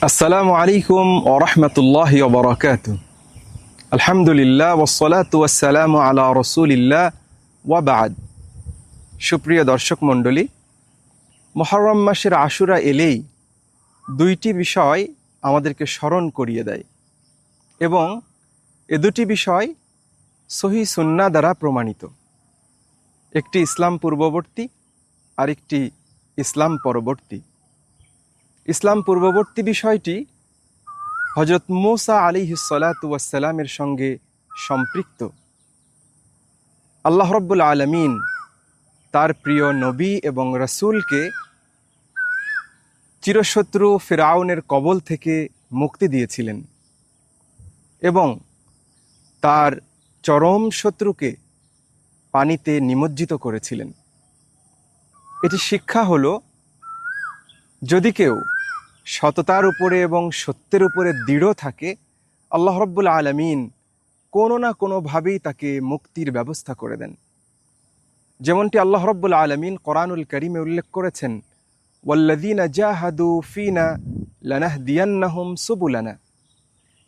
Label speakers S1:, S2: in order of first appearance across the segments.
S1: আসসালামু আলাইকুম ওয়া রাহমাতুল্লাহি ওয়া বারাকাতুহু। আলহামদুলিল্লাহ ওয়াসসালাতু ওয়াসসালামু আলা রাসূলিল্লাহ ওয়া বা'দ। সুপ্রিয় দর্শক মণ্ডলী, মুহররম মাসের আশুরা এলেই দুইটি বিষয় আমাদেরকে স্মরণ করিয়ে দেয় এবং এ দুটি বিষয় সহিহ সুন্নাহ দ্বারা প্রমাণিত। একটি ইসলাম পূর্ববর্তী, আরেকটি ইসলাম পরবর্তী। ইসলাম পূর্ববর্তী বিষয়টি হযরত মূসা আলাইহিস সালাতু ওয়াস সালামের সঙ্গে সম্পৃক্ত। আল্লাহ রাব্বুল আলামিন তার প্রিয় নবী এবং রাসূলকে চিরশত্রু ফিরআউনের কবল থেকে মুক্তি দিয়েছিলেন এবং তার চরম শত্রুকে পানিতে নিমজ্জিত করেছিলেন। এটি শিক্ষা হলো, যদি কেউ সততার উপরে এবং সত্যের উপরে দৃঢ় থাকে, আল্লাহ রাব্বুল আলামিন কোনো না কোনোভাবেই তাকে মুক্তির ব্যবস্থা করে দেন। যেমনটি আল্লাহ রাব্বুল আলামিন কোরআনুল কারীমে উল্লেখ করেছেন, ওয়াল্লাযীনা জাহাদু ফীনা লানাহদিয়ান্নাহুম সুবুলানা।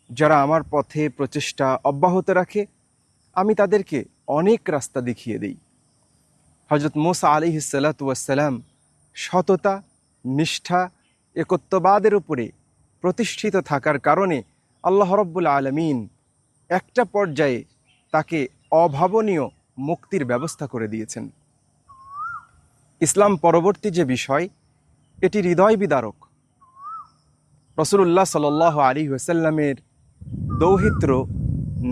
S1: যারা আমার পথে প্রচেষ্টা অব্যাহত রাখে, আমি তাদেরকে অনেক রাস্তা দেখিয়ে দেই। হযরত মূসা আলাইহিস সালাতু ওয়াস সালাম সততা, নিষ্ঠা, একত্ববাদের উপরে প্রতিষ্ঠিত থাকার কারণে আল্লাহ রাব্বুল আলামিন একটা পর্যায়ে তাকে অভাবনীয় মুক্তির ব্যবস্থা করে দিয়েছেন। ইসলাম পরবর্তী যে বিষয়, এটি হৃদয় বিদারক। রাসূলুল্লাহ সাল্লাল্লাহু আলাইহি ওয়াসাল্লামের দৌহিত্র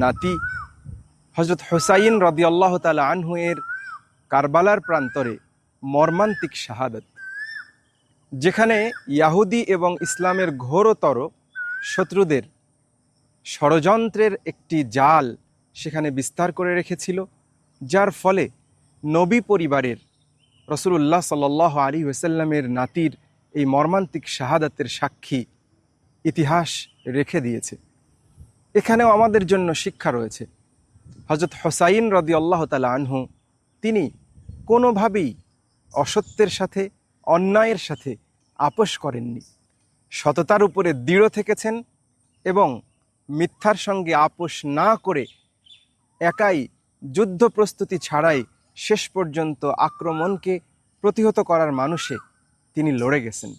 S1: নাতি হযরত হুসাইন রাদিয়াল্লাহু তাআলা আনহু এর কারবালার প্রান্তরে মর্মান্তিক শাহাদাত, যেখানে ইয়াহুদি এবং ইসলামের ঘোরতর শত্রুদের ষড়যন্ত্রের একটি জাল সেখানে বিস্তার করে রেখেছিল, যার ফলে নবী পরিবারের রাসূলুল্লাহ সাল্লাল্লাহু আলাইহি ওয়াসাল্লামের নাতির এই মর্মান্তিক শাহাদাতের সাক্ষী ইতিহাস রেখে দিয়েছে। এখানেও আমাদের জন্য শিক্ষা রয়েছে। হযরত হুসাইন রাদিয়াল্লাহু তাআলা আনহু তিনি কোনোভাবেই অসত্যের সাথে, অন্যায়ের সাথে আপোষ করেননি। সততার উপরে দৃঢ় থেকেছেন এবং মিথ্যার সঙ্গে আপোষ না করে একাই যুদ্ধ প্রস্তুতি ছাড়াই শেষ পর্যন্ত আক্রমণকে প্রতিহত করার মানুষে তিনি লড়ে গেছেন।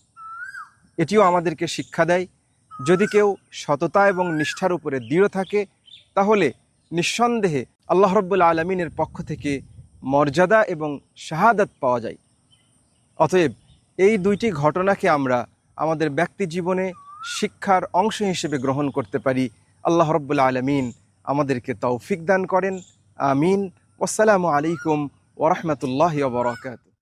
S1: এটিও আমাদেরকে শিক্ষা দেয়, যদি কেউ সততা এবং নিষ্ঠার উপরে দৃঢ় থাকে, তাহলে নিঃসন্দেহে আল্লাহ রাব্বুল আলামিনের পক্ষ থেকে মর্যাদা এবং শাহাদাত পাওয়া যায়। অতএব এই দুইটি ঘটনাকে আমরা আমাদের ব্যক্তি জীবনে শিক্ষার অংশ হিসেবে গ্রহণ করতে পারি। আল্লাহ রাব্বুল আলামিন আমাদেরকে তৌফিক দান করেন। আমিন। আসসালামু আলাইকুম ওয়া রাহমাতুল্লাহি ওয়া বারাকাতুহু।